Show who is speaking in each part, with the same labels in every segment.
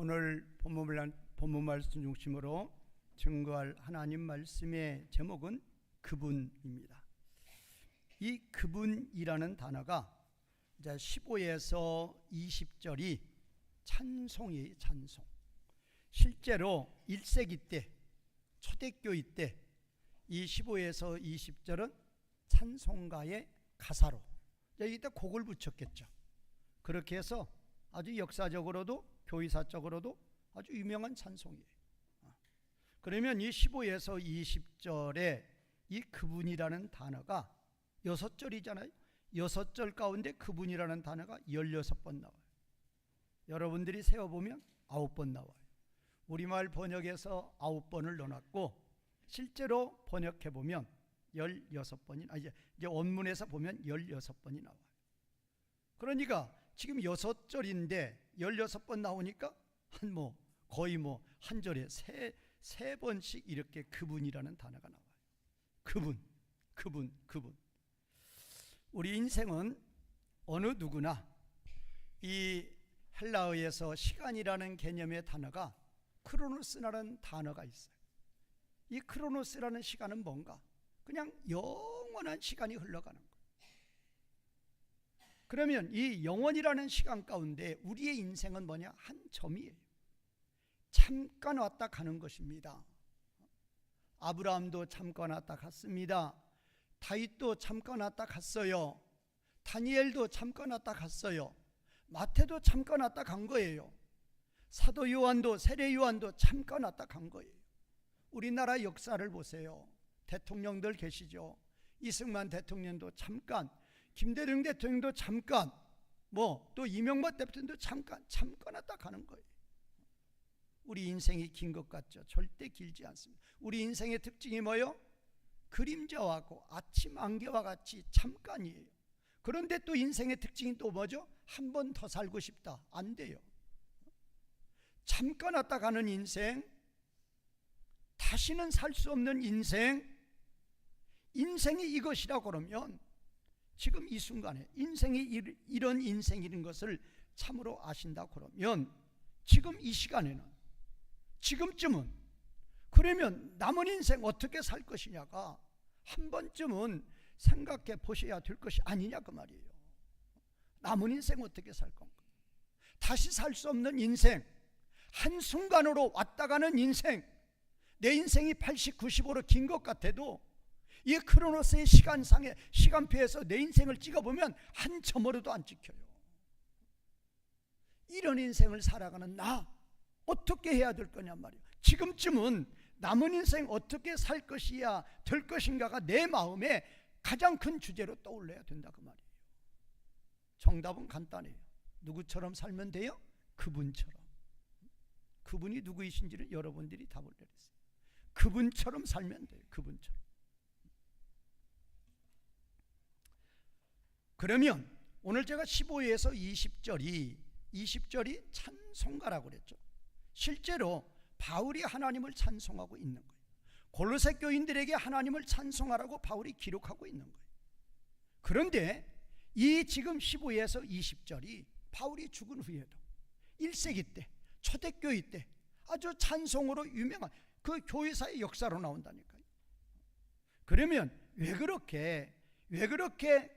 Speaker 1: 오늘 본문 말씀 중심으로 증거할 하나님 말씀의 제목은 그분입니다. 이 그분이라는 단어가 이제 15에서 20절이 찬송이에요. 찬송. 실제로 1세기 때, 초대교회 때 이 15에서 20절은 찬송가의 가사로 여기다 곡을 붙였겠죠. 그렇게 해서 아주 역사적으로도 교회사적으로도 아주 유명한 찬송이에요. 그러면 이 15에서 20절에 이 그분이라는 단어가 6절이잖아요. 6절 가운데 그분이라는 단어가 16번 나와요. 여러분들이 세어보면 9번 나와요. 우리말 번역에서 9번을 넣어놨고 실제로 번역해보면 16번이 이제 원문에서 보면 16번이 나와요. 그러니까 지금 6절인데 16번 나오니까 거의 한 절에 세 번씩 이렇게 그분이라는 단어가 나와요. 그분. 우리 인생은 어느 누구나 이 헬라어에서 시간이라는 개념의 단어가 크로노스라는 단어가 있어요. 이 크로노스라는 시간은 뭔가? 그냥 영원한 시간이 흘러가는 거예요. 그러면 이 영원이라는 시간 가운데 우리의 인생은 뭐냐? 한 점이에요. 잠깐 왔다 가는 것입니다. 아브라함도 잠깐 왔다 갔습니다. 다윗도 잠깐 왔다 갔어요. 다니엘도 잠깐 왔다 갔어요. 마태도 잠깐 왔다 간 거예요. 사도 요한도 세례 요한도 잠깐 왔다 간 거예요. 우리나라 역사를 보세요. 대통령들 계시죠. 이승만 대통령도 잠깐, 김대중 대통령도 잠깐, 또 이명박 대통령도 잠깐 왔다 가는 거예요. 우리 인생이 긴 것 같죠? 절대 길지 않습니다. 우리 인생의 특징이 뭐예요? 그림자와 같고 아침 안개와 같이 잠깐이에요. 그런데 또 인생의 특징이 또 뭐죠? 한 번 더 살고 싶다. 안 돼요. 잠깐 왔다 가는 인생, 다시는 살 수 없는 인생이 이것이라고 그러면 지금 이 순간에 인생이 이런 인생이라는 것을 참으로 아신다 그러면 지금 이 시간에는, 지금쯤은, 그러면 남은 인생 어떻게 살 것이냐가 한 번쯤은 생각해 보셔야 될 것이 아니냐 그 말이에요. 남은 인생 어떻게 살 건가? 다시 살 수 없는 인생, 한순간으로 왔다 가는 인생, 내 인생이 80, 90으로 긴 것 같아도 이 크로노스의 시간상의 시간표에서 내 인생을 찍어보면 한 점으로도 안 찍혀요. 이런 인생을 살아가는 나 어떻게 해야 될 거냐 말이에요. 지금쯤은 남은 인생 어떻게 살 것이야 될 것인가가 내 마음에 가장 큰 주제로 떠올려야 된다 그 말이에요. 정답은 간단해요. 누구처럼 살면 돼요? 그분처럼. 그분이 누구이신지를 여러분들이 답을 내리세요. 그분처럼 살면 돼요. 그분처럼. 그러면 오늘 제가 15에서 20절이 찬송가라고 그랬죠. 실제로 바울이 하나님을 찬송하고 있는 거예요. 골로새 교인들에게 하나님을 찬송하라고 바울이 기록하고 있는 거예요. 그런데 이 지금 15에서 20절이 바울이 죽은 후에도 1세기 때, 초대교회 때 아주 찬송으로 유명한 그 교회사의 역사로 나온다니까요. 그러면 왜 그렇게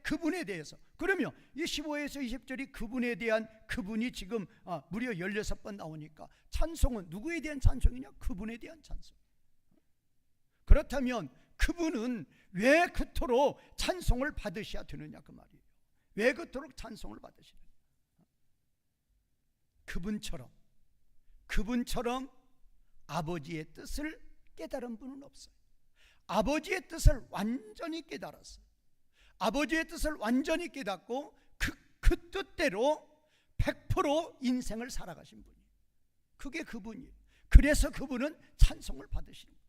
Speaker 1: 그분에 대해서, 그러면 이 15에서 20절이 그분에 대한, 그분이 지금 무려 16번 나오니까 찬송은 누구에 대한 찬송이냐? 그분에 대한 찬송. 그렇다면 그분은 왜 그토록 찬송을 받으셔야 되느냐 그 말이에요. 왜 그토록 찬송을 받으시느냐? 그분처럼 아버지의 뜻을 깨달은 분은 없어요. 아버지의 뜻을 완전히 깨달았어요. 아버지의 뜻을 완전히 깨닫고 그 뜻대로 100% 인생을 살아가신 분이에요. 그게 그분이에요. 그래서 그분은 찬송을 받으시는 거예요.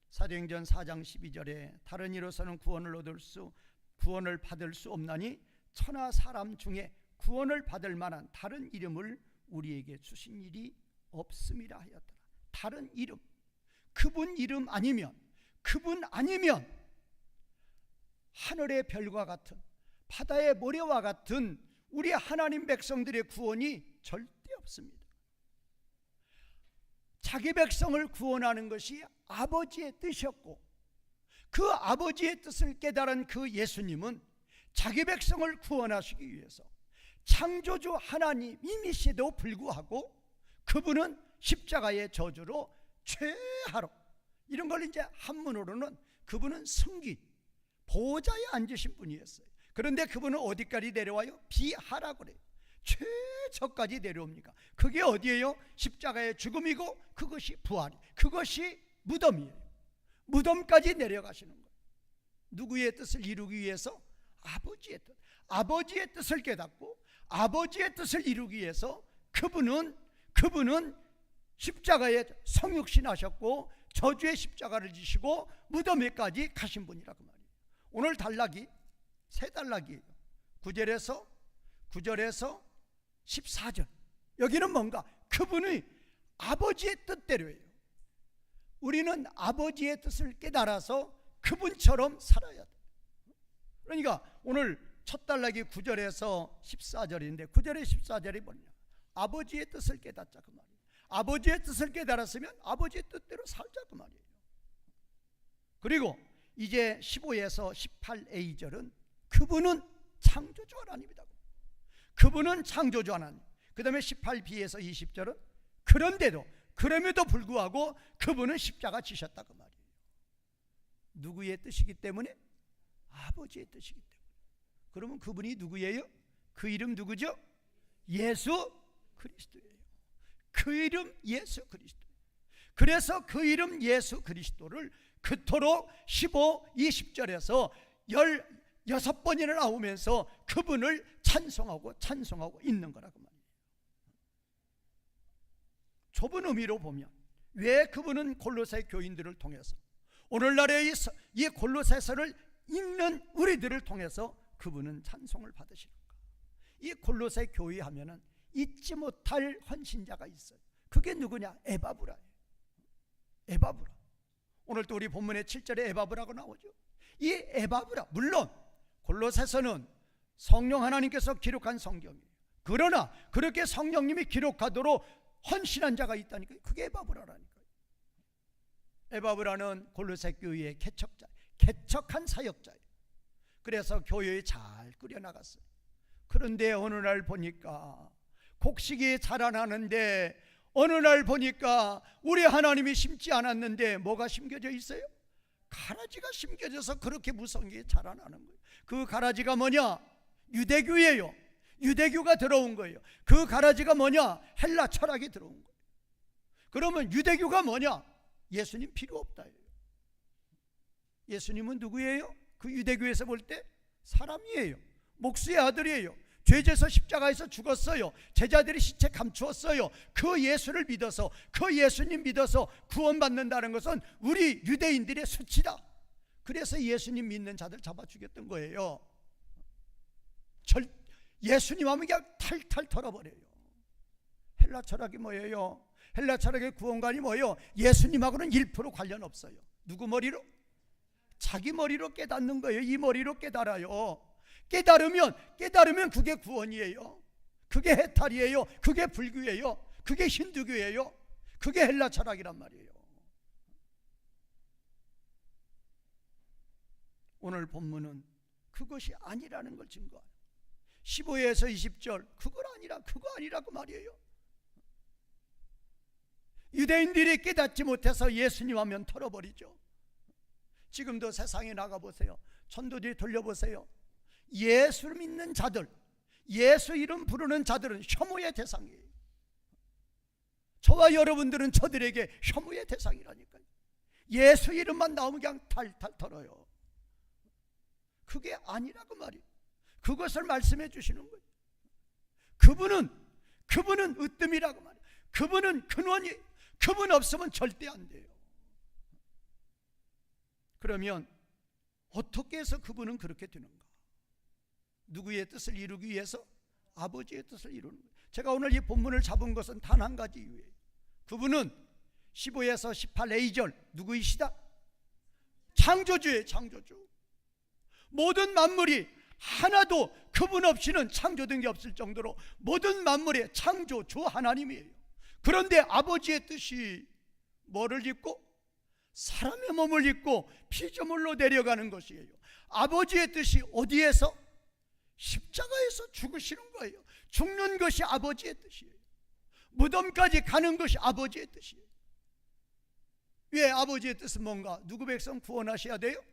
Speaker 1: 사도행전 4장 12절에 다른 이로서는 구원을 받을 수 없나니 천하 사람 중에 구원을 받을 만한 다른 이름을 우리에게 주신 일이 없음이라 하였더라. 다른 이름, 그분 이름 아니면, 그분 아니면 하늘의 별과 같은, 바다의 모래와 같은 우리 하나님 백성들의 구원이 절대 없습니다. 자기 백성을 구원하는 것이 아버지의 뜻이었고, 그 아버지의 뜻을 깨달은 그 예수님은 자기 백성을 구원하시기 위해서 창조주 하나님이시에도 불구하고 그분은 십자가의 저주로 최하로, 이런 걸 이제 한문으로는 그분은 승기, 보좌에 앉으신 분이었어요. 그런데 그분은 어디까지 내려와요? 비하라고 그래요. 최저까지 내려옵니까? 그게 어디예요? 십자가의 죽음이고 그것이 부활이, 그것이 무덤이에요. 무덤까지 내려가시는 거예요. 누구의 뜻을 이루기 위해서? 아버지의 뜻. 아버지의 뜻을 깨닫고 아버지의 뜻을 이루기 위해서 그분은 십자가에 성육신하셨고 저주의 십자가를 지시고 무덤에까지 가신 분이라고 말이에요. 오늘 단락이 세 단락이에요. 9절에서 14절. 여기는 뭔가 그분의 아버지의 뜻대로예요. 우리는 아버지의 뜻을 깨달아서 그분처럼 살아야 돼. 그러니까 오늘 첫 단락이 9절에서 14절인데 9절에 14절이 뭐냐? 아버지의 뜻을 깨닫자 그 말이에요. 아버지의 뜻을 깨달았으면 아버지의 뜻대로 살자 그 말이에요. 그리고 이제 15에서 18a절은 그분은 창조주 하나님이다. 그분은 창조주 하나님. 그 다음에 18b에서 20절은 그럼에도 불구하고 그분은 십자가 지셨다 그 말이에요. 누구의 뜻이기 때문에? 아버지의 뜻이기 때문에. 그러면 그분이 누구예요? 그 이름 누구죠? 예수 그리스도예요. 그 이름 예수 그리스도. 그래서 그 이름 예수 그리스도를 그토록 15, 20절에서 16번이나 나오면서 그분을 찬송하고 있는 거라고 말이에요. 좁은 의미로 보면 왜 그분은 골로새 교인들을 통해서, 오늘날의 이 골로새서를 읽는 우리들을 통해서 그분은 찬송을 받으시는가? 이 골로새 교회 하면은 잊지 못할 헌신자가 있어요. 그게 누구냐? 에바브라예요. 에바브라. 오늘 또 우리 본문의 7절에 에바브라고 나오죠. 이 에바브라, 물론 골로새서는 성령 하나님께서 기록한 성경이에요. 그러나 그렇게 성령님이 기록하도록 헌신한 자가 있다니까요. 그게 에바브라라니까요. 에바브라는 골로새 교회의 개척한 사역자예요. 그래서 교회에 잘 꾸려나갔어요. 그런데 어느 날 보니까 곡식이 자라나는데, 어느 날 보니까 우리 하나님이 심지 않았는데 뭐가 심겨져 있어요? 가라지가 심겨져서 그렇게 무성한 게 자라나는 거예요. 그 가라지가 뭐냐? 유대교예요. 유대교가 들어온 거예요. 그 가라지가 뭐냐? 헬라 철학이 들어온 거예요. 그러면 유대교가 뭐냐? 예수님 필요 없다. 예수님은 누구예요? 그 유대교에서 볼 때 사람이에요. 목수의 아들이에요. 죄져서 십자가에서 죽었어요. 제자들이 시체 감추었어요. 그 예수를 믿어서, 그 예수님 믿어서 구원받는다는 것은 우리 유대인들의 수치다. 그래서 예수님 믿는 자들 잡아 죽였던 거예요. 예수님 하면 그냥 탈탈 털어버려요. 헬라 철학이 뭐예요? 헬라 철학의 구원관이 뭐예요? 예수님하고는 1% 관련 없어요. 누구 머리로? 자기 머리로 깨닫는 거예요. 이 머리로 깨달아요. 깨달으면 그게 구원이에요. 그게 해탈이에요. 그게 불교예요. 그게 힌두교예요. 그게 헬라 철학이란 말이에요. 오늘 본문은 그것이 아니라는 걸 증거하는 15에서 20절, 그거 아니라고 말이에요. 유대인들이 깨닫지 못해서 예수님 하면 털어버리죠. 지금도 세상에 나가보세요. 천도들이 돌려보세요. 예수 믿는 자들, 예수 이름 부르는 자들은 혐오의 대상이에요. 저와 여러분들은 저들에게 혐오의 대상이라니까요. 예수 이름만 나오면 그냥 탈탈 털어요. 그게 아니라고 말이에요. 그것을 말씀해 주시는 거예요. 그분은 으뜸이라고 말이에요. 그분은 근원이, 그분 없으면 절대 안 돼요. 그러면 어떻게 해서 그분은 그렇게 되는가? 누구의 뜻을 이루기 위해서? 아버지의 뜻을 이루는 거예요. 제가 오늘 이 본문을 잡은 것은 단 한 가지 이유예요. 그분은 15에서 18a절 누구이시다? 창조주예요. 창조주. 모든 만물이 하나도 그분 없이는 창조된 게 없을 정도로 모든 만물의 창조주 하나님이에요. 그런데 아버지의 뜻이 뭐를 입고? 사람의 몸을 입고 피조물로 내려가는 것이에요. 아버지의 뜻이 어디에서? 십자가에서 죽으시는 거예요. 죽는 것이 아버지의 뜻이에요. 무덤까지 가는 것이 아버지의 뜻이에요. 왜? 아버지의 뜻은 뭔가? 누구 백성 구원하셔야 돼요?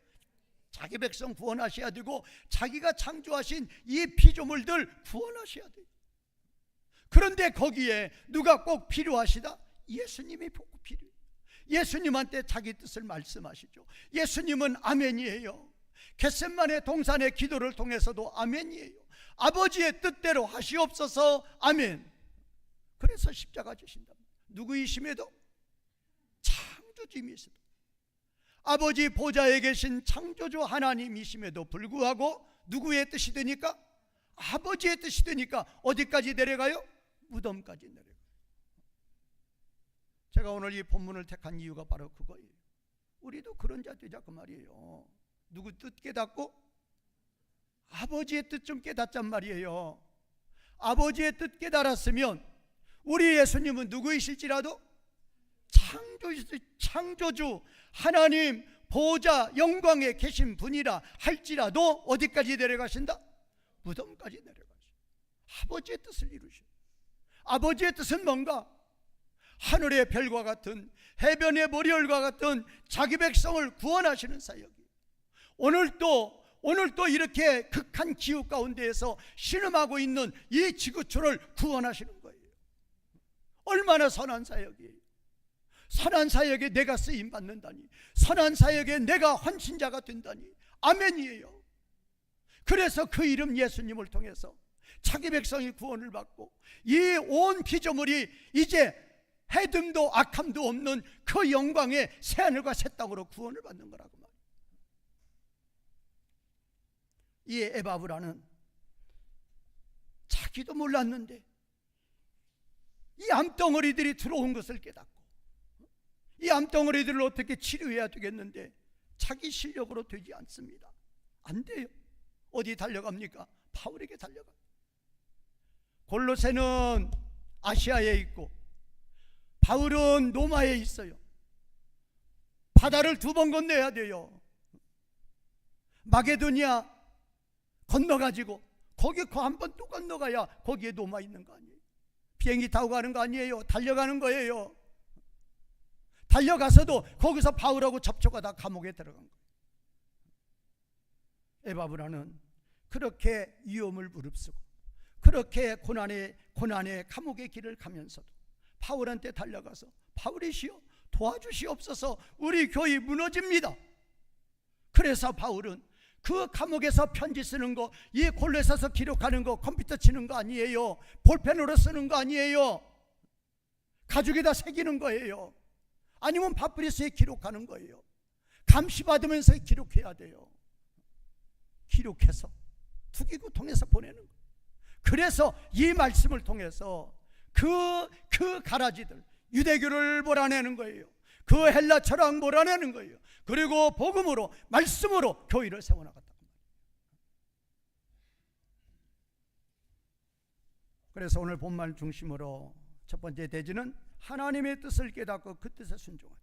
Speaker 1: 자기 백성 구원하셔야 되고, 자기가 창조하신 이 피조물들 구원하셔야 돼요. 그런데 거기에 누가 꼭 필요하시다? 예수님이 꼭 필요해요. 예수님한테 자기 뜻을 말씀하시죠. 예수님은 아멘이에요. 겟세마네 동산의 기도를 통해서도 아멘이에요. 아버지의 뜻대로 하시옵소서, 아멘. 그래서 십자가 지신다. 누구이심에도? 창조주이심에도, 아버지 보좌에 계신 창조주 하나님이심에도 불구하고 누구의 뜻이 되니까? 아버지의 뜻이 되니까 어디까지 내려가요? 무덤까지 내려가요. 제가 오늘 이 본문을 택한 이유가 바로 그거예요. 우리도 그런 자 되자 그 말이에요. 누구 뜻 깨닫고? 아버지의 뜻 좀 깨닫잔 말이에요. 아버지의 뜻 깨달았으면 우리 예수님은 누구이실지라도 창조주 하나님 보좌 영광에 계신 분이라 할지라도 어디까지 내려가신다? 무덤까지 내려가신다. 아버지의 뜻을 이루셔. 아버지의 뜻은 뭔가? 하늘의 별과 같은, 해변의 모리얼과 같은 자기 백성을 구원하시는 사역이에요. 오늘도 이렇게 극한 기후 가운데에서 신음하고 있는 이 지구촌을 구원하시는 거예요. 얼마나 선한 사역이에요. 선한 사역에 내가 쓰임 받는다니, 선한 사역에 내가 헌신자가 된다니, 아멘이에요. 그래서 그 이름 예수님을 통해서 자기 백성이 구원을 받고, 이 온 피조물이 이제 해등도 악함도 없는 그 영광의 새하늘과 새 땅으로 구원을 받는 거라고 말이에요. 이 에바브라는 자기도 몰랐는데 이 암덩어리들이 들어온 것을 깨닫고, 이 암덩어리들을 어떻게 치료해야 되겠는데 자기 실력으로 되지 않습니다. 안 돼요. 어디 달려갑니까? 바울에게 달려가. 골로새는 아시아에 있고 바울은 로마에 있어요. 바다를 2번 건너야 돼요. 마게도니아 건너가지고 거기 그 한 번 또 건너가야 거기에 로마 있는 거 아니에요. 비행기 타고 가는 거 아니에요. 달려가는 거예요. 달려가서도 거기서 바울하고 접촉하다 감옥에 들어간 거예요. 에바브라는 그렇게 위험을 무릅쓰고 그렇게 고난의 감옥의 길을 가면서도 바울한테 달려가서, 바울이시여 도와주시옵소서, 우리 교회 무너집니다. 그래서 바울은 그 감옥에서 편지 쓰는 거, 이 골로새서 기록하는 거 컴퓨터 치는 거 아니에요. 볼펜으로 쓰는 거 아니에요. 가죽에다 새기는 거예요. 아니면 파피루스에 기록하는 거예요. 감시받으면서 기록해야 돼요. 기록해서 투기구 통해서 보내는 거예요. 그래서 이 말씀을 통해서 그 가라지들, 유대교를 몰아내는 거예요. 그 헬라 철학 몰아내는 거예요. 그리고 복음으로, 말씀으로 교회를 세워나갔다. 그래서 오늘 본말 중심으로 첫 번째 대지는 하나님의 뜻을 깨닫고 그 뜻에 순종하자.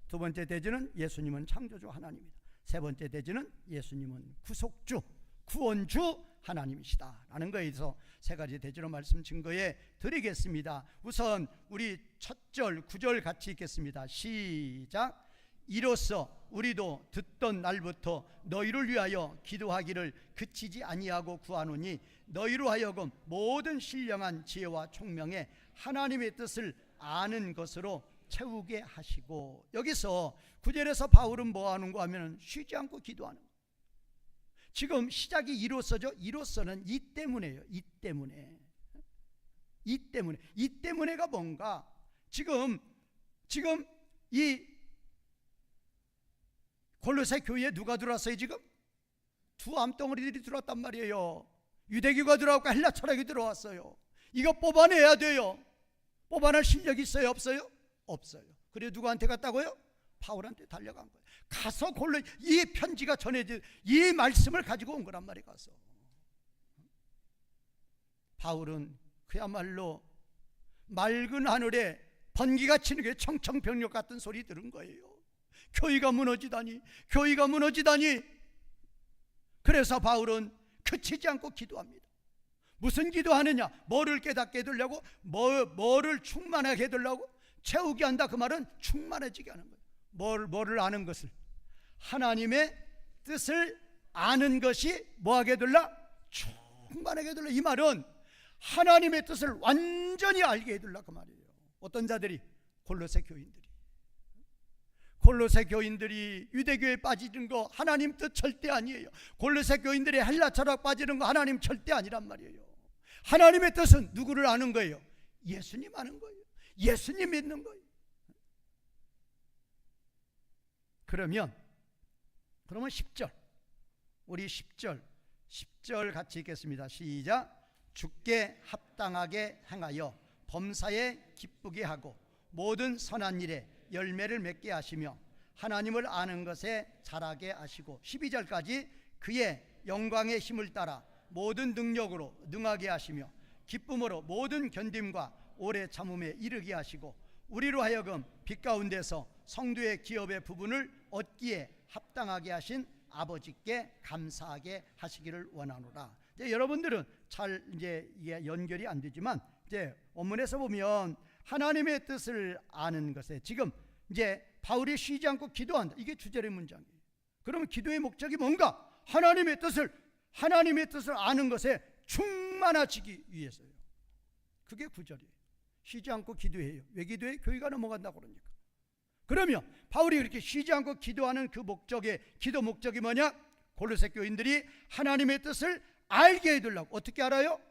Speaker 1: 두 번째 대지는 예수님은 창조주 하나님이다. 세 번째 대지는 예수님은 구속주, 구원주 하나님이시다 라는 거에서 세 가지 대지로 말씀 증거해 드리겠습니다. 우선 우리 첫 절 9절 같이 읽겠습니다. 시작. 이로써 우리도 듣던 날부터 너희를 위하여 기도하기를 그치지 아니하고 구하노니 너희로 하여금 모든 신령한 지혜와 총명에 하나님의 뜻을 아는 것으로 채우게 하시고. 여기서 9절에서 바울은 뭐 하는 거 하면 쉬지 않고 기도하는 거. 지금 시작이 이로써죠. 이로써는 이 때문에요. 이 때문에가 뭔가, 지금 이 골로새 교회에 누가 들어왔어요? 지금 두 암덩어리들이 들어왔단 말이에요. 유대교가 들어왔고 헬라 철학이 들어왔어요. 이거 뽑아내야 돼요. 뽑아낼 실력이 있어요? 없어요? 없어요. 그래 누구한테 갔다고요? 바울한테 달려간 거예요. 가서 이 편지가 전해질 이 말씀을 가지고 온 거란 말이에요. 가서 바울은 그야말로 맑은 하늘에 번개가 치는 게 청청병력 같은 소리 들은 거예요. 교회가 무너지다니, 교회가 무너지다니. 그래서 바울은 그치지 않고 기도합니다. 무슨 기도하느냐? 뭐를 깨닫게 해달라고? 뭐를 충만하게 해달라고? 채우게 한다. 그 말은 충만해지게 하는 거예요. 뭐를 아는 것을, 하나님의 뜻을 아는 것이 뭐하게 해달라? 충만하게 해달라. 이 말은 하나님의 뜻을 완전히 알게 해달라 그 말이에요. 어떤 자들이? 골로새 교인들이 유대교에 빠지는 거 하나님 뜻 절대 아니에요. 골로새 교인들이 헬라 철학 빠지는 거 하나님 절대 아니란 말이에요. 하나님의 뜻은 누구를 아는 거예요? 예수님 아는 거예요. 예수님 믿는 거예요. 그러면 10절, 우리 10절 같이 읽겠습니다. 시작. 주께 합당하게 행하여 범사에 기쁘게 하고 모든 선한 일에 열매를 맺게 하시며 하나님을 아는 것에 자라게 하시고 12절까지 그의 영광의 힘을 따라 모든 능력으로 능하게 하시며 기쁨으로 모든 견딤과 오래 참음에 이르게 하시고 우리로 하여금 빛 가운데서 성도의 기업의 부분을 얻기에 합당하게 하신 아버지께 감사하게 하시기를 원하노라. 이제 여러분들은 잘 이제 이게 연결이 안 되지만 이제 원문에서 보면 하나님의 뜻을 아는 것에 지금 이제 바울이 쉬지 않고 기도한다. 이게 주절의 문장이에요. 그러면 기도의 목적이 뭔가? 하나님의 뜻을 아는 것에 충만해지기 위해서요. 그게 9절이에요. 쉬지 않고 기도해요. 왜 기도해? 교회가 넘어간다고 그러니까. 그러면 바울이 이렇게 쉬지 않고 기도하는 그 목적의 기도 목적이 뭐냐? 골로새 교인들이 하나님의 뜻을 알게 해달라고. 어떻게 알아요?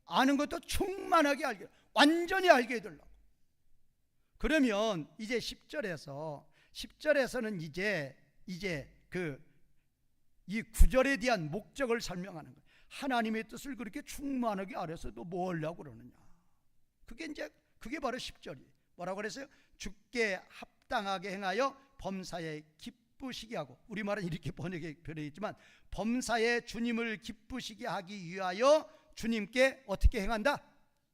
Speaker 1: 아는 것도 충만하게 알게, 완전히 알게 해달라고. 그러면 이제 10절에서는 이제 이 9절에 대한 목적을 설명하는 거예요. 하나님의 뜻을 그렇게 충만하게 알아서 또 뭐 하려고 그러느냐. 그게 바로 10절이에요. 뭐라고 그랬어요? 주께 합당하게 행하여 범사에 기쁘시게 하고, 우리말은 이렇게 번역했지만 범사에 주님을 기쁘시게 하기 위하여 주님께 어떻게 행한다?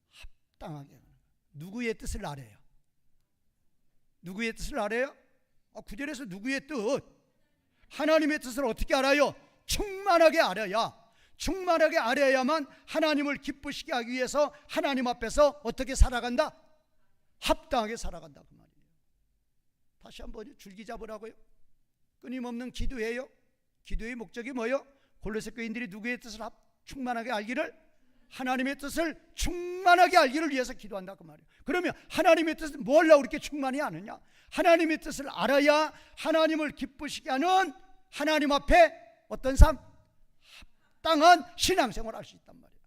Speaker 1: 합당하게. 누구의 뜻을 알아요? 누구의 뜻을 알아요? 9절에서 누구의 뜻? 하나님의 뜻을 어떻게 알아요? 충만하게 알아야만 하나님을 기쁘시게 하기 위해서 하나님 앞에서 어떻게 살아간다? 합당하게 살아간다 그 말이에요. 다시 한번 줄기 잡으라고요. 끊임없는 기도예요. 기도의 목적이 뭐예요? 골로새 교인들이 누구의 뜻을 충만하게 알기를, 하나님의 뜻을 충만하게 알기를 위해서 기도한다 그 말이에요. 그러면 하나님의 뜻을 뭘 하려고 그렇게 충만히 아느냐? 하나님의 뜻을 알아야 하나님을 기쁘시게 하는 하나님 앞에 어떤 삶? 합당한 신앙생활을 할 수 있단 말이에요.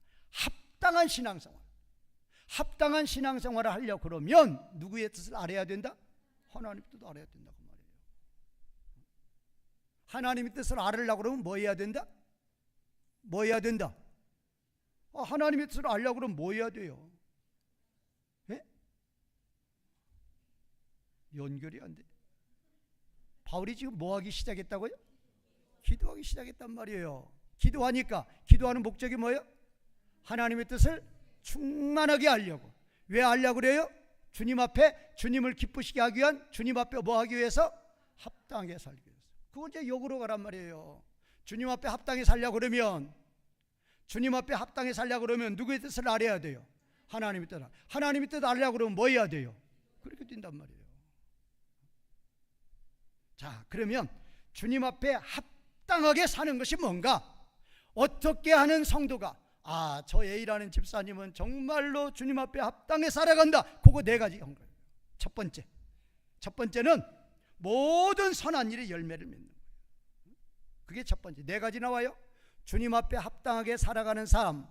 Speaker 1: 합당한 신앙생활을 하려고 그러면 누구의 뜻을 알아야 된다? 하나님의 뜻을 알아야 된다 그 말이에요. 하나님의 뜻을 알으려고 그러면 뭐 해야 된다? 하나님의 뜻을 알려고 그러면 뭐 해야 돼요? 예? 연결이 안 돼. 바울이 지금 뭐 하기 시작했다고요? 기도하기 시작했단 말이에요. 기도하는 목적이 뭐예요? 하나님의 뜻을 충만하게 알려고. 왜 알려고 그래요? 주님 앞에 주님을 기쁘시게 하기 위한, 주님 앞에 뭐 하기 위해서? 합당하게 살기 위해서. 그건 이제 역으로 가란 말이에요. 주님 앞에 합당하게 살려고 그러면 누구의 뜻을 알아야 돼요? 하나님의 뜻. 하나님의 뜻 알려고 그러면 뭐 해야 돼요? 그렇게 된단 말이에요. 자, 그러면 주님 앞에 합당하게 사는 것이 뭔가? 어떻게 하는 성도가 저 A라는 집사님은 정말로 주님 앞에 합당해 살아간다. 그거 4가지 한 거예요. 첫 번째는 모든 선한 일에 열매를 맺는 거예요. 그게 첫 번째. 4가지 나와요. 주님 앞에 합당하게 살아가는 삶.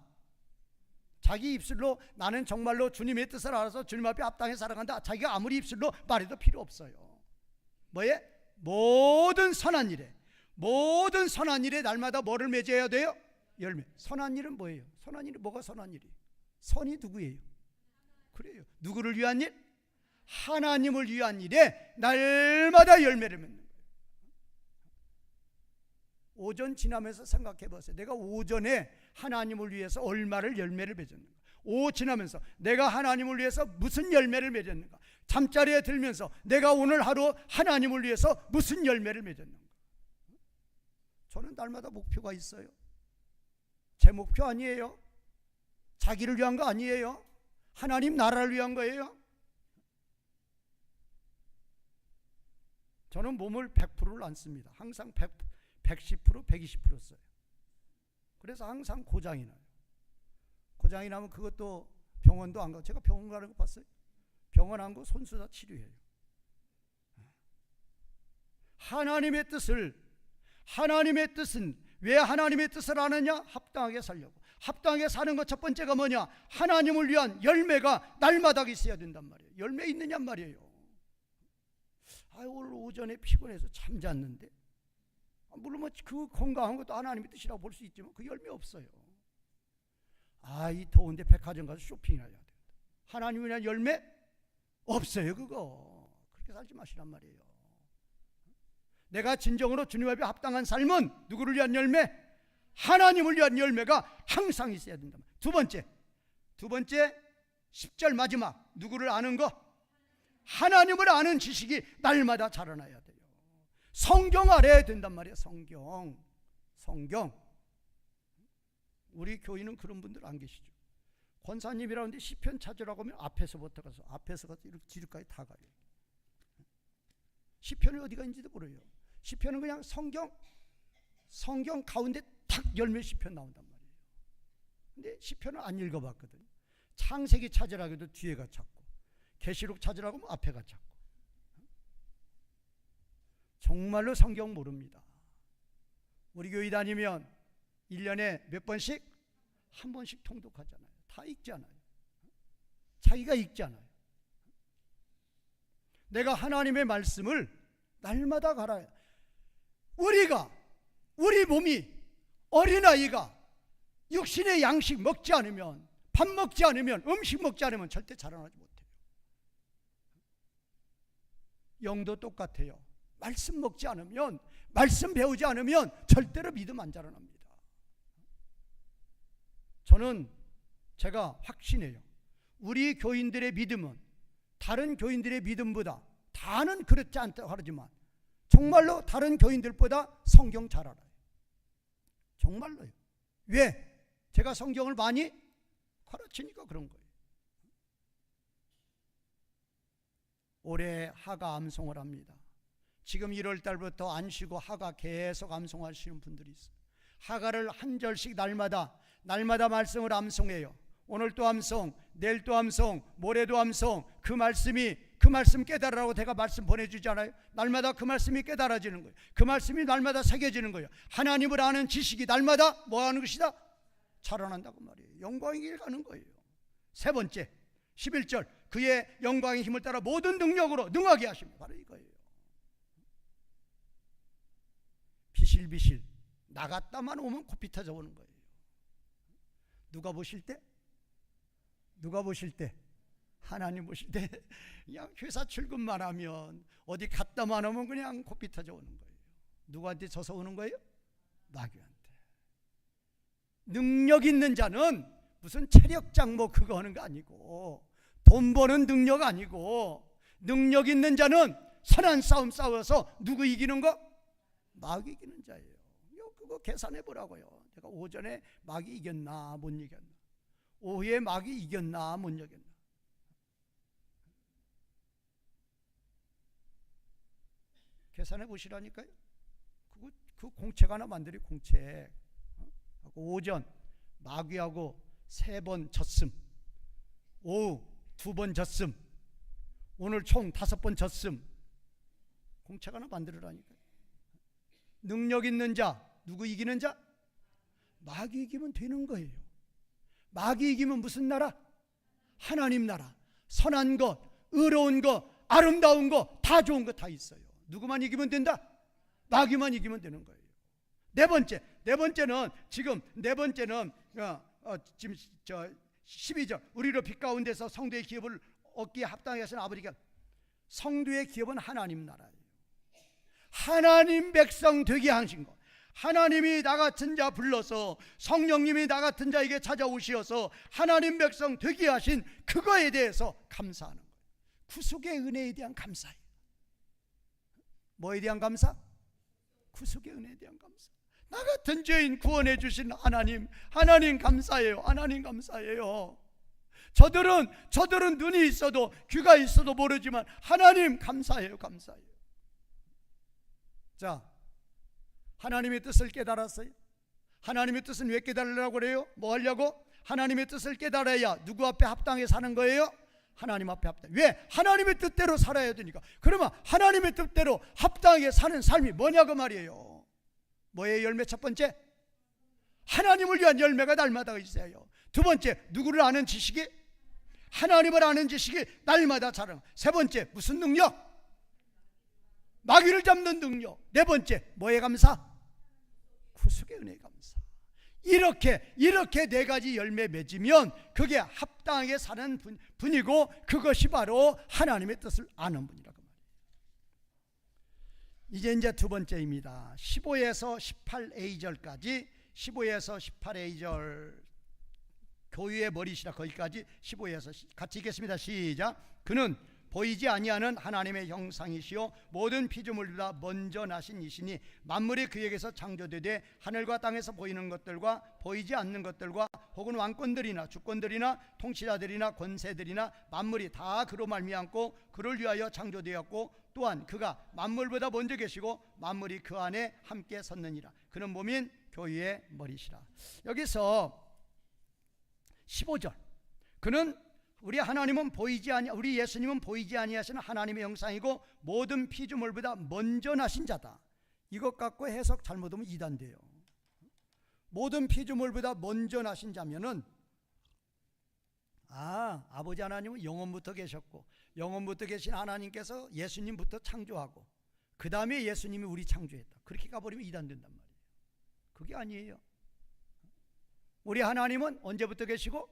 Speaker 1: 자기 입술로 나는 정말로 주님의 뜻을 알아서 주님 앞에 합당해 살아간다. 자기가 아무리 입술로 말해도 필요 없어요. 뭐에? 모든 선한 일에 날마다 뭐를 맺어야 돼요? 열매. 선한 일은 뭐예요? 선한 일이 뭐가 선한 일이에요? 선이 누구예요? 그래요. 누구를 위한 일? 하나님을 위한 일에 날마다 열매를 맺는 거예요. 오전 지나면서 생각해 보세요. 내가 오전에 하나님을 위해서 얼마를 열매를 맺었는가? 오후 지나면서 내가 하나님을 위해서 무슨 열매를 맺었는가? 잠자리에 들면서 내가 오늘 하루 하나님을 위해서 무슨 열매를 맺었는가? 저는 날마다 목표가 있어요. 제 목표 아니에요. 자기를 위한 거 아니에요. 하나님 나라를 위한 거예요. 저는 몸을 100%를 안 씁니다. 항상 110%, 120% 써요. 그래서 항상 고장이 나요. 고장이 나면 그것도 병원도 안 가고, 제가 병원 가는 거 봤어요? 병원 안 가고 손수 다 치료해요. 하나님의 뜻은 왜 하나님의 뜻을 아느냐? 합당하게 살려고. 합당하게 사는 것 첫 번째가 뭐냐? 하나님을 위한 열매가 날마다 있어야 된단 말이에요. 열매 있느냐 말이에요. 오늘 오전에 피곤해서 잠잤는데, 물론 뭐 그 건강한 것도 하나님의 뜻이라고 볼 수 있지만 그 열매 없어요. 이 더운데 백화점 가서 쇼핑해야 돼. 하나님을 위한 열매 없어요. 그거 그렇게 살지 마시란 말이에요. 내가 진정으로 주님 앞에 합당한 삶은 누구를 위한 열매? 하나님을 위한 열매가 항상 있어야 된다. 두 번째 10절 마지막, 누구를 아는 거? 하나님을 아는 지식이 날마다 자라나야 돼요. 성경 알아야 된단 말이에요. 성경. 우리 교인은 그런 분들 안 계시죠. 권사님이라는데 시편 찾으라고 하면 앞에서 가서 이렇게 뒤로까지 다 가요. 시편이 어디가 있는지도 모르요. 시편은 그냥 성경 가운데 탁 열매 시편 나온단 말이에요. 근데 시편은 안 읽어봤거든요. 창세기 찾으라고 해도 뒤에가 찾고, 계시록 찾으라고 하면 앞에가 찾고. 정말로 성경 모릅니다. 우리 교회 다니면 1년에 몇 번씩? 한 번씩 통독하잖아요. 다 읽잖아요. 자기가 읽잖아요. 내가 하나님의 말씀을 날마다 갈아요. 우리 몸이, 어린아이가 육신의 양식 먹지 않으면, 밥 먹지 않으면, 음식 먹지 않으면 절대 자라나지 못해요. 영도 똑같아요. 말씀 먹지 않으면, 말씀 배우지 않으면 절대로 믿음 안 자라납니다. 제가 확신해요. 우리 교인들의 믿음은 다른 교인들의 믿음보다, 다는 그렇지 않다고 하지만 정말로 다른 교인들보다 성경 잘 알아요. 정말로요. 왜? 제가 성경을 많이 가르치니까 그런 거예요. 올해 하가 암송을 합니다. 지금 1월 달부터 안 쉬고 하가 계속 암송하시는 분들이 있어요. 하가를 한 절씩 날마다 말씀을 암송해요. 오늘 또 암송, 내일 또 암송, 모레도 암송. 그 말씀 깨달으라고 제가 말씀 보내주잖아요. 날마다 그 말씀이 깨달아지는 거예요. 그 말씀이 날마다 새겨지는 거예요. 하나님을 아는 지식이 날마다 뭐 하는 것이다? 자라난다고 말이에요. 영광의 길 가는 거예요. 세 번째 11절, 그의 영광의 힘을 따라 모든 능력으로 능하게 하십니다. 바로 이거예요. 비실비실 나갔다만 오면 코피 터져 오는 거예요. 누가 보실 때? 하나님 보실 때 그냥 회사 출근만 하면, 어디 갔다만 오면 그냥 코피 터져 오는 거예요. 누구한테 져서 오는 거예요? 마귀한테. 능력 있는 자는 무슨 체력장 뭐 그거 하는 거 아니고, 돈 버는 능력 아니고, 능력 있는 자는 선한 싸움 싸워서 누구 이기는 거? 마귀 이기는 자예요. 그거 계산해 보라고요. 제가 오전에 마귀 이겼나 못 이겼나, 오후에 마귀 이겼나 못 이겼나. 계산해 보시라니까요. 그 공책 하나 만들이, 공책. 오전 마귀하고 3번 졌음, 오후 2번 졌음, 오늘 총 5번 졌음. 공책 하나 만들으라니까요. 능력 있는 자, 누구 이기는 자? 마귀 이기면 되는 거예요. 마귀 이기면 무슨 나라? 하나님 나라. 선한 것, 의로운 것, 아름다운 것, 다 좋은 것 다 있어요. 누구만 이기면 된다? 마귀만 이기면 되는 거예요. 네 번째는 지금 12절, 우리로 빛 가운데서 성도의 기업을 얻기에 합당하신 아버지가, 성도의 기업은 하나님 나라예요. 하나님 백성 되게 하신 것, 하나님이 나 같은 자 불러서 성령님이 나 같은 자에게 찾아오시어서 하나님 백성 되게 하신 그거에 대해서 감사하는 거예요. 구속의 은혜에 대한 감사예요. 뭐에 대한 감사? 구속의 은혜에 대한 감사. 나 같은 죄인 구원해 주신 하나님, 하나님 감사해요. 하나님 감사해요. 저들은 눈이 있어도 귀가 있어도 모르지만 하나님 감사해요. 감사해요. 자, 하나님의 뜻을 깨달았어요. 하나님의 뜻은 왜 깨달으라고 그래요? 뭐 하려고? 하나님의 뜻을 깨달아야 누구 앞에 합당해 사는 거예요? 하나님 앞에 합당. 왜? 하나님의 뜻대로 살아야 되니까. 그러면 하나님의 뜻대로 합당하게 사는 삶이 뭐냐고 말이에요. 뭐의 열매? 첫 번째, 하나님을 위한 열매가 날마다 있어요. 두 번째, 누구를 아는 지식이? 하나님을 아는 지식이 날마다 자랑. 세 번째, 무슨 능력? 마귀를 잡는 능력. 네 번째, 뭐에 감사? 구속의 은혜에 감사. 이렇게 네 가지 열매 맺으면 그게 합당하게 사는 분이고, 그것이 바로 하나님의 뜻을 아는 분이라고 말이에요. 이제 두 번째입니다. 15에서 18A절까지 15에서 18A절 교유의 머리시라 거기까지 15에서 같이 읽겠습니다. 시작. 그는 보이지 아니하는 하나님의 형상이시요 모든 피조물보다 먼저 나신 이시니 만물이 그에게서 창조되되 하늘과 땅에서 보이는 것들과 보이지 않는 것들과 혹은 왕권들이나 주권들이나 통치자들이나 권세들이나 만물이 다 그로 말미암고 그를 위하여 창조되었고 또한 그가 만물보다 먼저 계시고 만물이 그 안에 함께 섰느니라. 그는 몸인 교회의 머리시라. 여기서 15절, 그는 우리 예수님은 보이지 아니하시는 하나님의 형상이고 모든 피조물보다 먼저 나신 자다. 이것 갖고 해석 잘못하면 이단돼요. 모든 피조물보다 먼저 나신 자면은 아버지 하나님은 영원부터 계셨고 영원부터 계신 하나님께서 예수님부터 창조하고 그 다음에 예수님이 우리 창조했다. 그렇게 가버리면 이단된단 말이에요. 그게 아니에요. 우리 하나님은 언제부터 계시고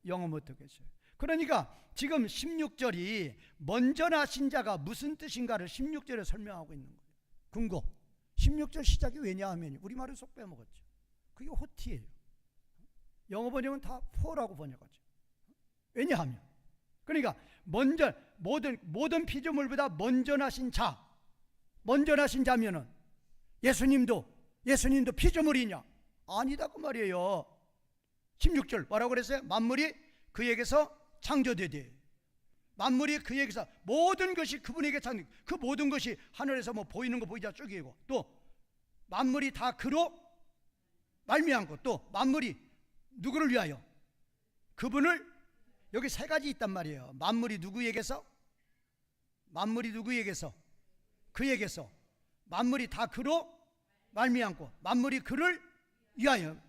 Speaker 1: 영원부터 계셔요. 그러니까 지금 16절이 먼저 나신 자가 무슨 뜻인가를 16절에 설명하고 있는 거예요. 궁극 16절 시작이 왜냐하면 우리말을 쏙 빼먹었죠. 그게 호티예요. 영어 번역은 다 포라고 번역하죠. 왜냐하면 그러니까 먼저 모든 피조물보다 먼저 나신 자면은 예수님도 피조물이냐? 아니다 그 말이에요. 16절 뭐라고 그랬어요? 만물이 그에게서 창조되되, 만물이 그에게서 모든 것이 그분에게 창조. 그 모든 것이 하늘에서 뭐 보이는 거 보이자 쪽이고, 또 만물이 다 그로 말미암고, 또 만물이 누구를 위하여? 그분을. 여기 세 가지 있단 말이에요. 만물이 누구에게서? 그에게서. 만물이 다 그로 말미암고 만물이 그를 위하여.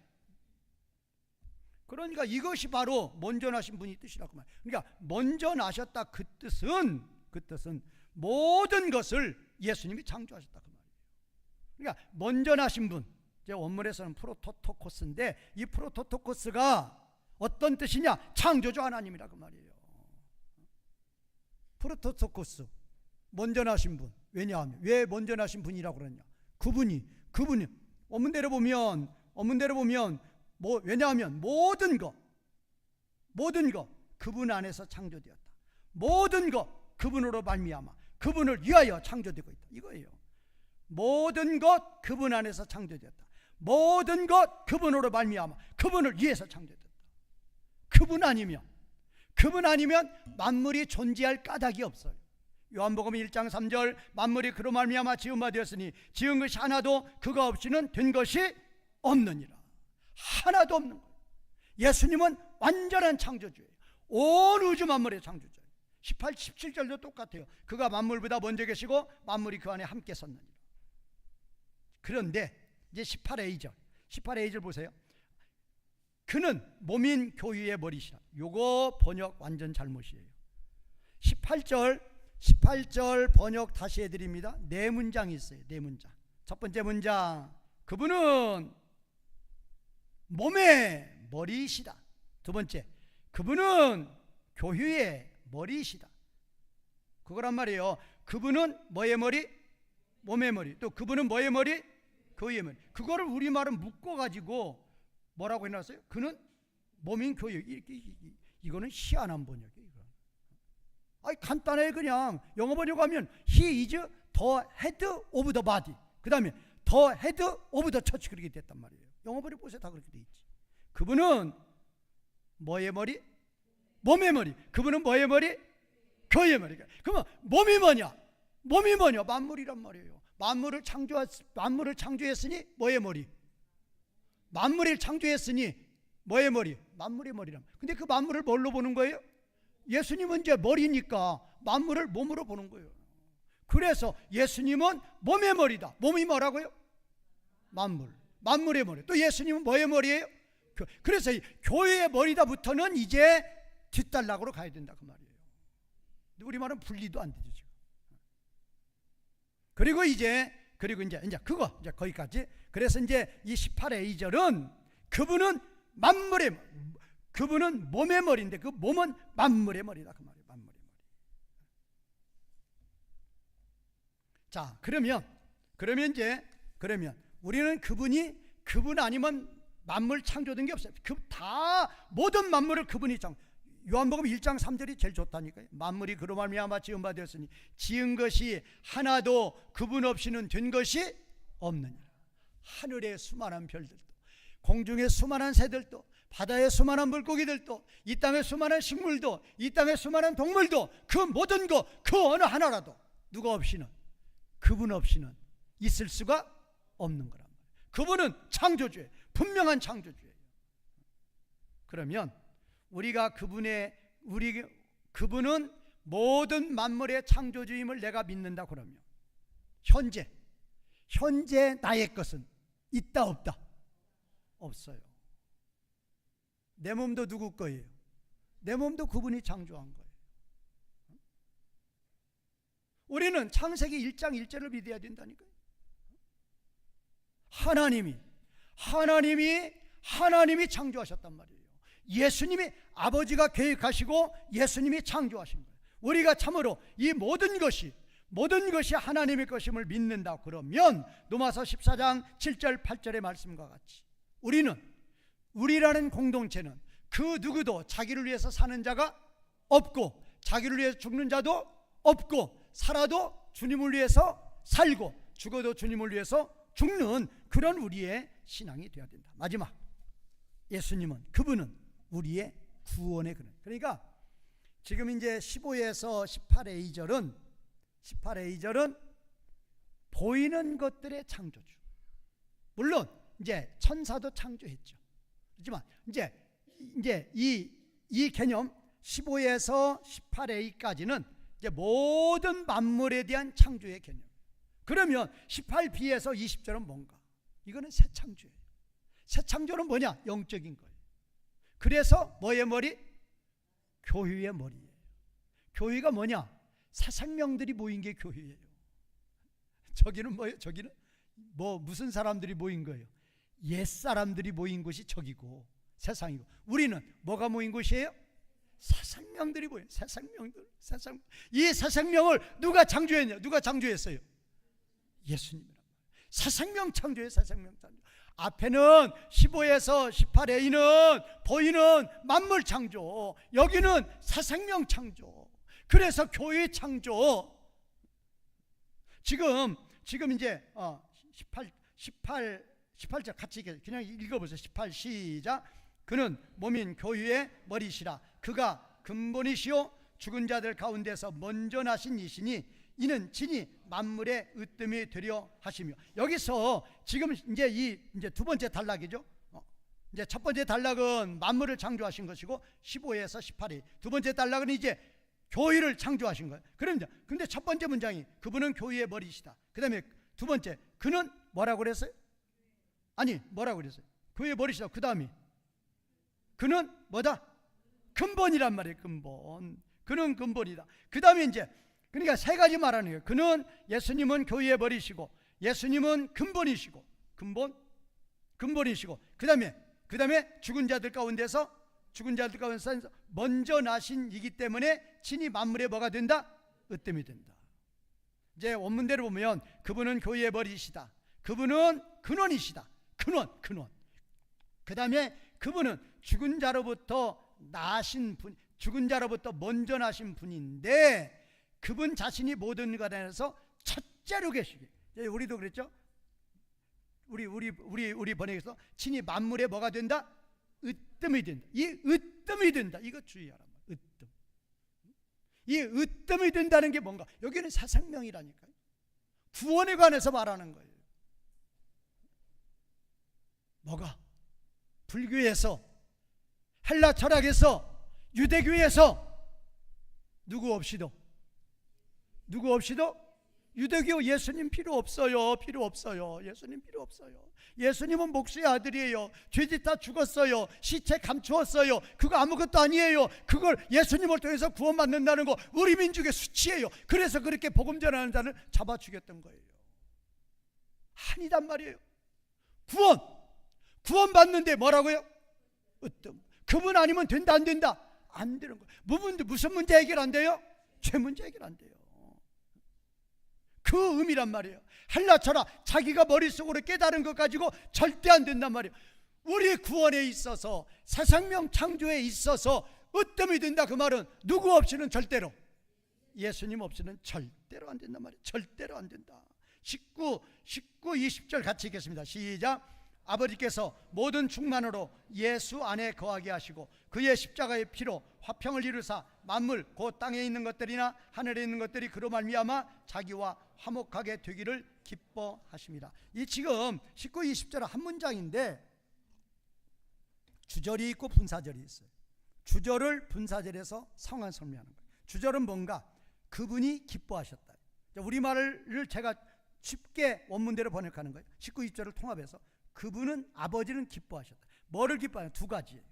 Speaker 1: 그러니까 이것이 바로 먼저 나신 분이 뜻이라고 말해요. 그러니까 먼저 나셨다 그 뜻은 모든 것을 예수님이 창조하셨다 그 말이에요. 그러니까 먼저 나신 분, 제 원문에서는 프로토토코스인데 이 프로토토코스가 어떤 뜻이냐? 창조주 하나님이라 그 말이에요. 프로토토코스, 먼저 나신 분. 왜냐하면 왜 먼저 나신 분이라고 그러냐? 그분이 원문대로 보면 왜냐하면 모든 것 그분 안에서 창조되었다. 모든 것 그분으로 말미암아 그분을 위하여 창조되고 있다. 이거예요. 모든 것 그분 안에서 창조되었다. 모든 것 그분으로 말미암아 그분을 위해서 창조되었다. 그분 아니면 만물이 존재할 까닭이 없어요. 요한복음 1장 3절 만물이 그로 말미암아 지은 바 되었으니 지은 것이 하나도 그가 없이는 된 것이 없느니라. 하나도 없는 거예요. 예수님은 완전한 창조주예요. 온 우주 만물의 창조주예요. 18, 17절도 똑같아요. 그가 만물보다 먼저 계시고 만물이 그 안에 함께 섰느니라. 그런데 이제 18A절 보세요. 그는 몸인 교회의 머리시라. 요거 번역 완전 잘못이에요. 18절 번역 다시 해드립니다. 네 문장이 있어요. 네 문장. 첫 번째 문장, 그분은 몸의 머리이시다. 두 번째, 그분은 교회의 머리이시다. 그거란 말이에요. 그분은 뭐의 머리? 몸의 머리. 또 그분은 뭐의 머리? 교회의 머리. 그거를 우리말은 묶어가지고 뭐라고 해놨어요? 그는 몸인 교회. 이거는 희한한 번역이에요. 아니 간단해. 그냥 영어 번역하면 He is the head of the body. 그 다음에 the head of the church. 그렇게 됐단 말이에요. 영어 번역 보세요. 다 그렇게 돼 있지. 그분은 뭐의 머리? 몸의 머리. 그분은 뭐의 머리? 교회의 머리. 그러면 몸이 뭐냐? 몸이 뭐냐? 만물이란 말이에요. 만물을 창조했으니 뭐의 머리? 만물을 창조했으니 뭐의 머리? 만물의 머리란. 근데 그 만물을 뭘로 보는 거예요? 예수님은 이제 머리니까 만물을 몸으로 보는 거예요. 그래서 예수님은 몸의 머리다. 몸이 뭐라고요? 만물. 만물의 머리. 또 예수님은 뭐의 머리예요? 그래서 이 교회의 머리다부터는 이제 뒷단락으로 가야 된다 그 말이에요. 근데 우리말은 분리도 안 되죠 지금. 그리고 이제 그거 이제 거기까지. 그래서 이제 이 18의 2절은 그분은 몸의 머리인데 그 몸은 만물의 머리다 그 말이에요. 만물의 머리. 자, 그러면 우리는 그분 아니면 만물 창조된 게 없어요. 모든 만물을 그분이 요한복음 1장 3절이 제일 좋다니까요. 만물이 그로 말미암아 지은 바 되었으니 지은 것이 하나도 그분 없이는 된 것이 없느니라. 하늘의 수많은 별들도, 공중의 수많은 새들도, 바다의 수많은 물고기들도, 이 땅의 수많은 식물도, 이 땅의 수많은 동물도, 그 모든 것, 그 어느 하나라도 그분 없이는 있을 수가 없는 거란 말이에요. 그분은 창조주예요. 분명한 창조주예요. 그러면 그분은 모든 만물의 창조주임을 내가 믿는다 그러면 현재 나의 것은 있다 없다? 없어요. 내 몸도 누구 거예요? 내 몸도 그분이 창조한 거예요. 우리는 창세기 1장 1절을 믿어야 된다니까요. 하나님이 창조하셨단 말이에요. 예수님이 아버지가 계획하시고 예수님이 창조하신 거예요. 우리가 참으로 이 모든 것이 하나님의 것임을 믿는다 그러면 로마서 14장 7절 8절의 말씀과 같이 우리라는 공동체는 그 누구도 자기를 위해서 사는 자가 없고 자기를 위해서 죽는 자도 없고 살아도 주님을 위해서 살고 죽어도 주님을 위해서 죽는 그런 우리의 신앙이 되어야 된다. 마지막, 그분은 우리의 구원의 근원. 그러니까 지금 이제 15에서 18의 2절은 보이는 것들의 창조주. 물론 이제 천사도 창조했죠. 하지만 이제 이 개념 15에서 18의 2까지는 이제 모든 만물에 대한 창조의 개념. 그러면 18b에서 20절은 뭔가? 이거는 새 창조예요. 새 창조는 뭐냐? 영적인 거예요. 그래서 뭐의 머리? 교회의 머리예요. 교회가 뭐냐? 새 생명들이 모인 게 교회예요. 저기는 뭐예요? 저기는 무슨 사람들이 모인 거예요? 옛 사람들이 모인 곳이 저기고 세상이고, 우리는 뭐가 모인 곳이에요? 새 생명들이 모인, 새 생명들. 이 새 생명을 누가 창조했냐? 누가 창조했어요? 예수님이란 말이에요. 새 생명 창조예요. 새 생명 창조. 앞에는 15에서 18에는 보이는 만물 창조, 여기는 새 생명 창조. 그래서 교회 창조. 지금 이제 18절 같이 그냥 읽어보세요. 18 시작. 그는 몸인 교회의 머리시라. 그가 근본이시오 죽은 자들 가운데서 먼저 나신 이시니 이는 진히 만물의 으뜸이 되려 하시며. 여기서 지금 이제 두 번째 단락이죠. 이제 첫 번째 단락은 만물을 창조하신 것이고 15에서 18이, 두 번째 단락은 이제 교회를 창조하신 거예요. 근데 첫 번째 문장이 그분은 교회의 머리시다. 그 다음에 두 번째, 그는 뭐라고 그랬어요? 뭐라고 그랬어요? 교회의 머리시다. 그 다음에 그는 뭐다? 근본이란 말이에요. 근본. 그는 근본이다. 그 다음에 이제 그러니까 세 가지 말하는 거예요. 예수님은 교회의 머리시고, 예수님은 근본이시고, 근본이시고, 그 다음에 죽은 자들 가운데서 먼저 나신 이기 때문에 친히 만물의 뭐가 된다? 으뜸이 된다. 이제 원문대로 보면 그분은 교회의 머리시다. 그분은 근원이시다. 근원. 그 다음에 그분은 죽은 자로부터 나신 분, 죽은 자로부터 먼저 나신 분인데 그분 자신이 모든 것 안에서 첫째로 계시게. 우리도 그랬죠. 우리 번역에서 친히 만물에 뭐가 된다? 으뜸이 된다. 이 으뜸이 된다. 이거 주의하라. 으뜸. 이 으뜸이 된다는 게 뭔가? 여기는 새 생명이라니까요. 구원에 관해서 말하는 거예요. 뭐가? 불교에서, 헬라 철학에서, 유대교에서 누구 없이도 유대교 예수님 필요 없어요. 예수님 필요 없어요. 예수님은 목수의 아들이에요. 죄짓 다 죽었어요. 시체 감추었어요. 그거 아무것도 아니에요. 그걸 예수님을 통해서 구원받는다는 거 우리 민족의 수치예요. 그래서 그렇게 복음 전하는 자를 잡아 죽였던 거예요. 아니단 말이에요. 구원 받는데 뭐라고요? 으뜸. 그분 아니면 된다 안 된다? 안 되는 거예요. 무슨 문제 해결 안 돼요? 죄 문제 해결 안 돼요. 그 의미란 말이에요. 헬라 철학, 자기가 머릿속으로 깨달은 것 가지고 절대 안 된단 말이에요. 우리 구원에 있어서, 새 생명 창조에 있어서 으뜸이 된다. 그 말은 누구 없이는 절대로, 예수님 없이는 절대로 안 된단 말이에요. 절대로 안 된다. 19, 20절 같이 읽겠습니다. 시작. 아버지께서 모든 충만으로 예수 안에 거하게 하시고 그의 십자가의 피로 화평을 이루사 만물 곧 땅에 있는 것들이나 하늘에 있는 것들이 그로 말미암아 자기와 화목하게 되기를 기뻐하십니다. 이 지금 19, 20절 한 문장인데 주절이 있고 분사절이 있어요. 주절을 분사절에서 상황 설명하는 거예요. 주절은 뭔가? 그분이 기뻐하셨다. 우리말을 제가 쉽게 원문대로 번역하는 거예요. 19, 20절을 통합해서 그분은, 아버지는 기뻐하셨다. 뭐를 기뻐하냐? 두 가지예요.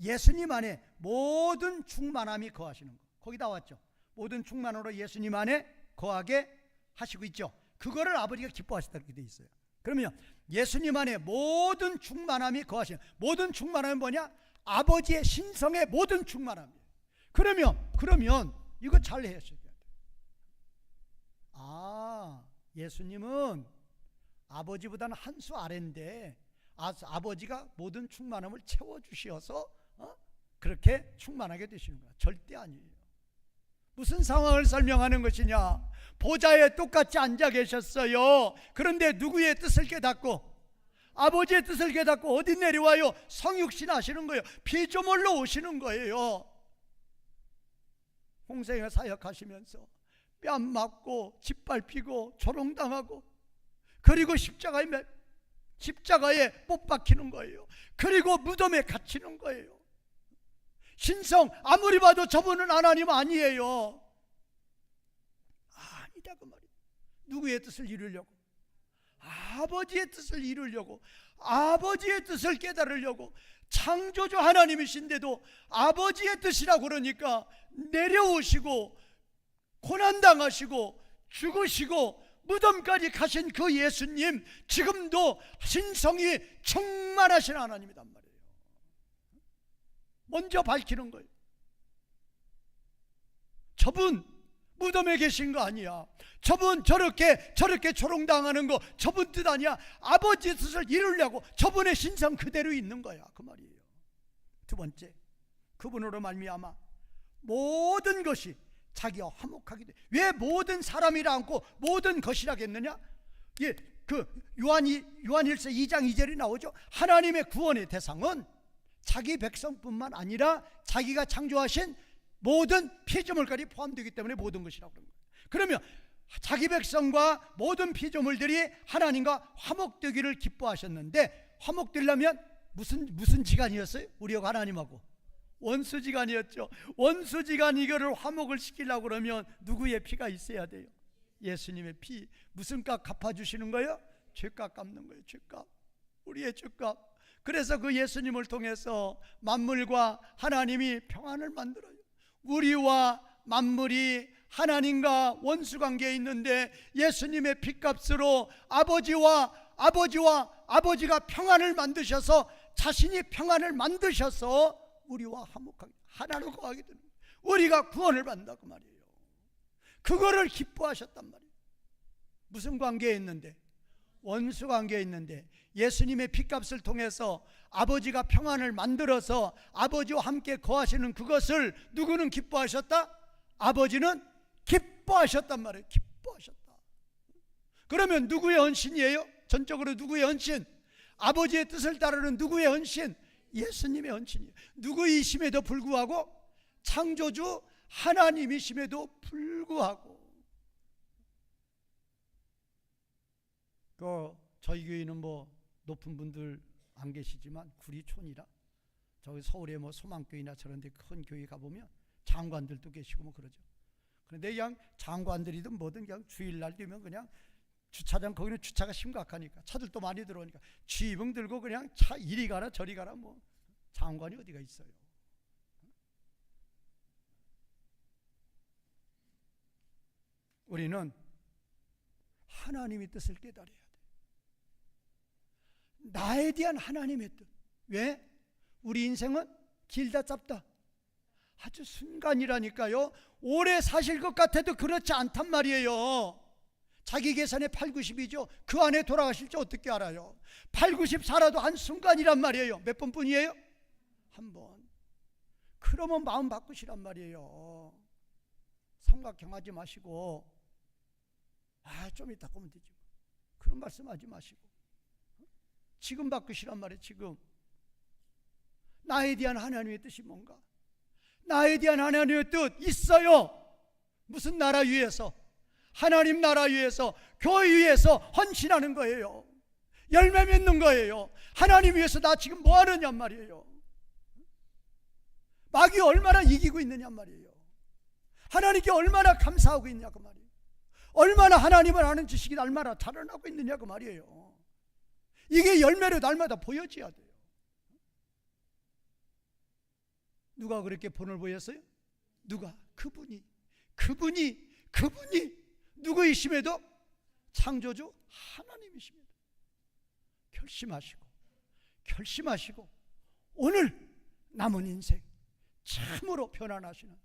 Speaker 1: 예수님 안에 모든 충만함이 거하시는 거. 거기 나왔죠. 모든 충만으로 예수님 안에 거하게 하시고 있죠. 그거를 아버지가 기뻐하셨다 이렇게 돼 있어요. 그러면 예수님 안에 모든 충만함이 거하시는, 모든 충만함은 뭐냐? 아버지의 신성의 모든 충만함이에요. 그러면 이거 잘 해석해야 돼요. 예수님은 아버지보다는 한 수 아래인데 아버지가 모든 충만함을 채워주셔서 그렇게 충만하게 되시는 거야. 절대 아니에요. 무슨 상황을 설명하는 것이냐? 보좌에 똑같이 앉아 계셨어요. 그런데 누구의 뜻을 깨닫고? 아버지의 뜻을 깨닫고 어디 내려와요? 성육신 하시는 거예요. 피조물로 오시는 거예요. 홍생을 사역하시면서 뺨 맞고 짓밟히고 조롱당하고, 그리고 십자가에 못 박히는 거예요. 그리고 무덤에 갇히는 거예요. 신성, 아무리 봐도 저분은 하나님 아니에요. 아니다 그 말이에요. 누구의 뜻을 이루려고? 아버지의 뜻을 이루려고, 아버지의 뜻을 깨달으려고. 창조주 하나님이신데도 아버지의 뜻이라고 그러니까 내려오시고 고난당하시고 죽으시고 무덤까지 가신 그 예수님, 지금도 신성이 충만하신 하나님이란 말이에요. 먼저 밝히는 거예요. 저분 무덤에 계신 거 아니야. 저분 저렇게 조롱당하는 거 저분 뜻 아니야. 아버지의 뜻을 이루려고 저분의 신성 그대로 있는 거야 그 말이에요. 두 번째, 그분으로 말미암아 모든 것이 자기와 화목하게 돼. 왜 모든 사람이라 않고 모든 것이라겠느냐? 예, 그 요한일서 2장 2절이 나오죠. 하나님의 구원의 대상은 자기 백성뿐만 아니라 자기가 창조하신 모든 피조물까지 포함되기 때문에 모든 것이라고 그런 거예요. 그러면 자기 백성과 모든 피조물들이 하나님과 화목되기를 기뻐하셨는데, 화목되려면 무슨 지간이었어요? 우리하고 하나님하고 원수지간이었죠. 원수지간 이거를 화목을 시키려고 그러면 누구의 피가 있어야 돼요? 예수님의 피. 무슨 값 갚아주시는 거예요? 죄값 갚는 거예요. 죄값. 우리의 죄값. 그래서 그 예수님을 통해서 만물과 하나님이 평안을 만들어요. 우리와 만물이 하나님과 원수관계에 있는데 예수님의 피값으로 아버지가 평안을 만드셔서, 자신이 평안을 만드셔서 우리와 화목하게, 하나로 거하게 되는 거예요. 우리가 구원을 받는다고 말이에요. 그거를 기뻐하셨단 말이에요. 무슨 관계에 있는데? 원수 관계에 있는데 예수님의 피값을 통해서 아버지가 평안을 만들어서 아버지와 함께 거하시는 그것을 누구는 기뻐하셨다? 아버지는 기뻐하셨단 말이에요. 기뻐하셨다. 그러면 누구의 헌신이에요? 전적으로 누구의 헌신? 아버지의 뜻을 따르는 누구의 헌신? 예수님의 헌신이에요. 누구이심에도 불구하고, 창조주 하나님이심에도 불구하고. 저희 교회는 뭐 높은 분들 안 계시지만 구리촌이라 저기 서울에 뭐 소망교회나 저런 데 큰 교회 가보면 장관들도 계시고 뭐 그러죠. 그런데 그냥 장관들이든 뭐든 그냥 주일날 되면 그냥 주차장, 거기는 주차가 심각하니까 차들도 많이 들어오니까 지붕 들고 그냥 차 이리 가라 저리 가라, 뭐 장관이 어디가 있어요. 우리는 하나님의 뜻을 깨달아야 돼. 나에 대한 하나님의 뜻. 왜? 우리 인생은 길다 짧다 아주 순간이라니까요. 오래 사실 것 같아도 그렇지 않단 말이에요. 자기 계산에 8, 90이죠. 그 안에 돌아가실지 어떻게 알아요? 8, 90 살아도 한순간이란 말이에요. 몇 번뿐이에요? 한 번. 그러면 마음 바꾸시란 말이에요. 삼각형 하지 마시고 좀 이따 보면 되죠. 그런 말씀하지 마시고 지금 바꾸시란 말이에요. 지금. 나에 대한 하나님의 뜻이 뭔가? 나에 대한 하나님의 뜻 있어요. 무슨 나라 위해서? 하나님 나라 위해서, 교회 위해서 헌신하는 거예요. 열매 맺는 거예요. 하나님 위해서 나 지금 뭐 하느냐 말이에요. 마귀 얼마나 이기고 있느냐 말이에요. 하나님께 얼마나 감사하고 있냐고 말이에요. 얼마나 하나님을 아는 지식이 날마다 자라나고 있느냐고 말이에요. 이게 열매로 날마다 보여져야 돼요. 누가 그렇게 본을 보였어요? 누가? 그분이 누구이심에도 창조주 하나님이십니다. 결심하시고 오늘 남은 인생 참으로 편안하시는,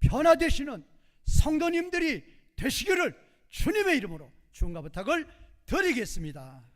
Speaker 1: 변화되시는 성도님들이 되시기를 주님의 이름으로 축원과 부탁을 드리겠습니다.